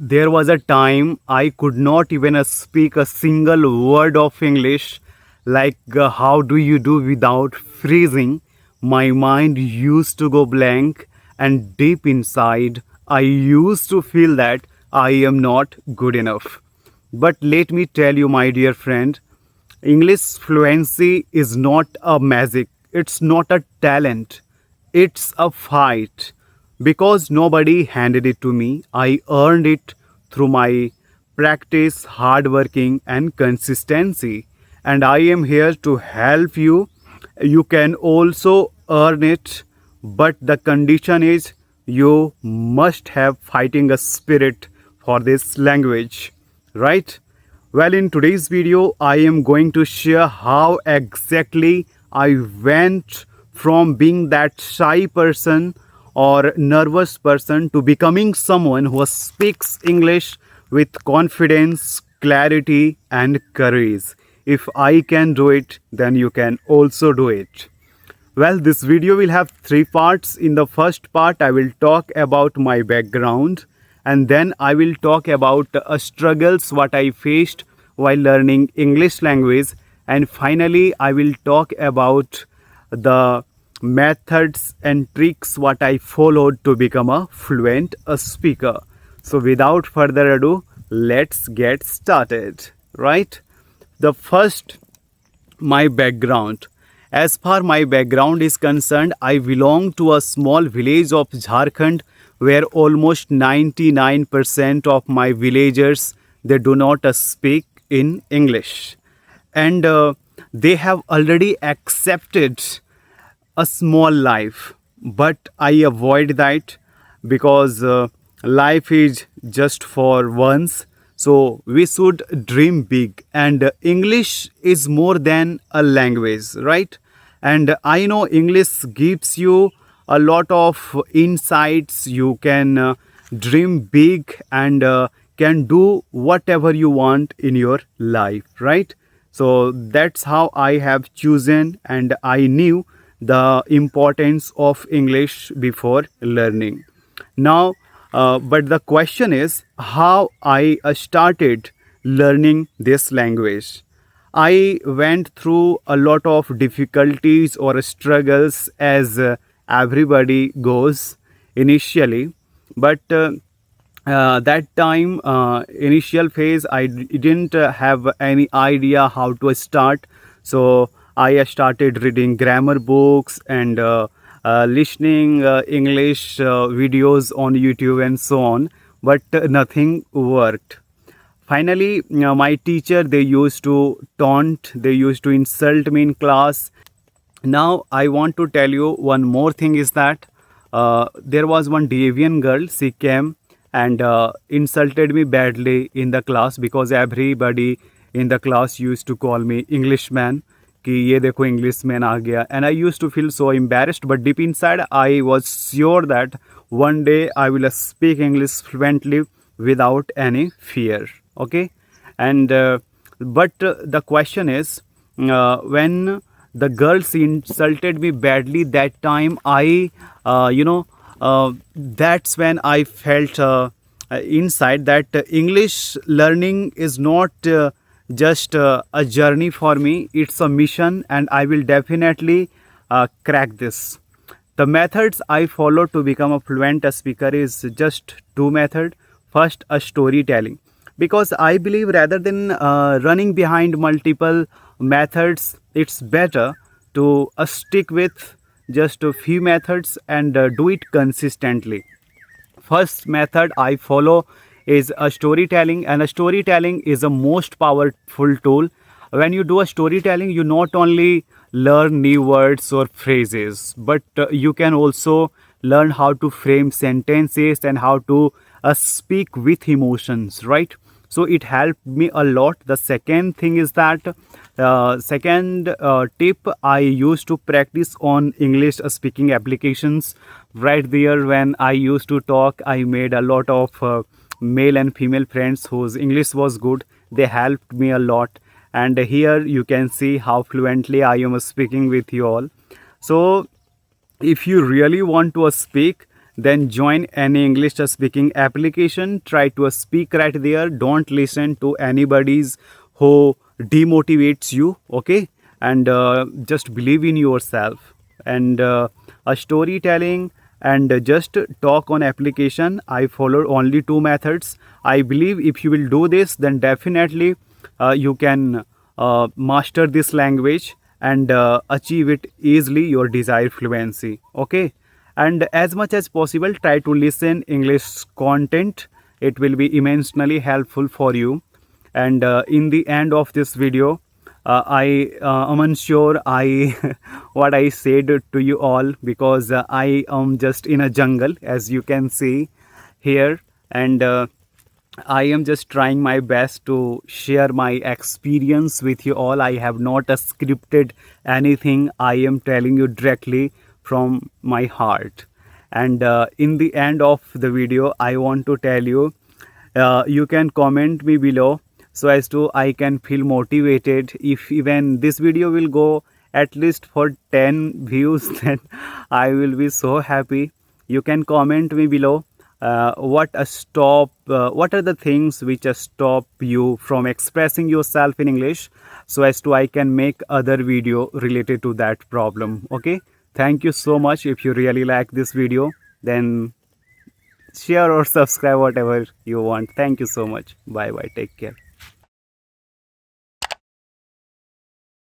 There was a time I could not even speak a single word of English, like how do you do without freezing. My mind used to go blank, and deep inside, I used to feel that I am not good enough. But let me tell you, my dear friend, English fluency is not a magic, it's not a talent, it's a fight. Because nobody handed it to me, I earned it through my practice, hard working, and consistency. And I am here to help you. You can also earn it, but the condition is you must have fighting a spirit for this language, right? Well, in today's video, I am going to share how exactly I went from being that shy person or nervous person to becoming someone who speaks English with confidence, clarity, and courage. If I can do it, then you can also do it. Well, this video will have three parts. In the first part, I will talk about my background, and then I will talk about struggles what I faced while learning English language, and finally I will talk about the methods and tricks what I followed to become a fluent speaker. So without further ado, let's get started, right? The first, my background. As far my background is concerned, I belong to a small village of Jharkhand where almost 99% of my villagers they do not speak in English, and they have already accepted a small life. But I avoid that because life is just for once. So we should dream big, and English is more than a language, right? And I know English gives you a lot of insights. You can dream big and can do whatever you want in your life, right? So that's how I have chosen, and I knew the importance of English before learning. Now, but the question is how I started learning this language. I went through a lot of difficulties or struggles as everybody goes initially, but that time, initial phase, didn't have any idea how to start. So I started reading grammar books and listening English videos on YouTube and so on, but nothing worked. Finally, my teacher, they used to taunt, they used to insult me in class. Now I want to tell you one more thing is that there was one Devian girl. She came and insulted me badly in the class because everybody in the class used to call me Englishman. कि ये देखो Englishman आ गया, and I used to feel so embarrassed, but deep inside I was sure that one day I will speak English fluently without any fear. Okay, and but the question is, when the girls insulted me badly that time, I that's when I felt inside that English learning is not just a journey for me, it's a mission, and I will definitely crack this. The methods I follow to become a fluent speaker is just two methods. First, a storytelling, because I believe rather than running behind multiple methods, it's better to stick with just a few methods and do it consistently. First method I follow is a storytelling, and a storytelling is a most powerful tool. When you do a storytelling, you not only learn new words or phrases, but you can also learn how to frame sentences and how to speak with emotions, right? So it helped me a lot. The second thing is that second tip, I used to practice on English speaking applications. Right there, when I used to talk, I made a lot of male and female friends whose English was good. They helped me a lot, and here you can see how fluently I am speaking with you all. So if you really want to speak, then join any English speaking application. Try to speak right there. Don't listen to anybody's who demotivates you. Okay, and just believe in yourself. And a storytelling and just talk on application. I follow only two methods. I believe if you will do this, then definitely you can master this language and achieve it easily, your desired fluency. Okay, and as much as possible try to listen English content. It will be immensely helpful for you. And in the end of this video, I am unsure I what I said to you all, because I am just in a jungle, as you can see here. And I am just trying my best to share my experience with you all. I have not scripted anything. I am telling you directly from my heart. And in the end of the video, I want to tell you, you can comment me below so as to I can feel motivated. If even this video will go at least for 10 views, then I will be so happy. You can comment me below what are the things which stop you from expressing yourself in English, so as to I can make other video related to that problem. Okay, thank you so much. If you really like this video, then share or subscribe, whatever you want. Thank you so much. Bye bye, take care.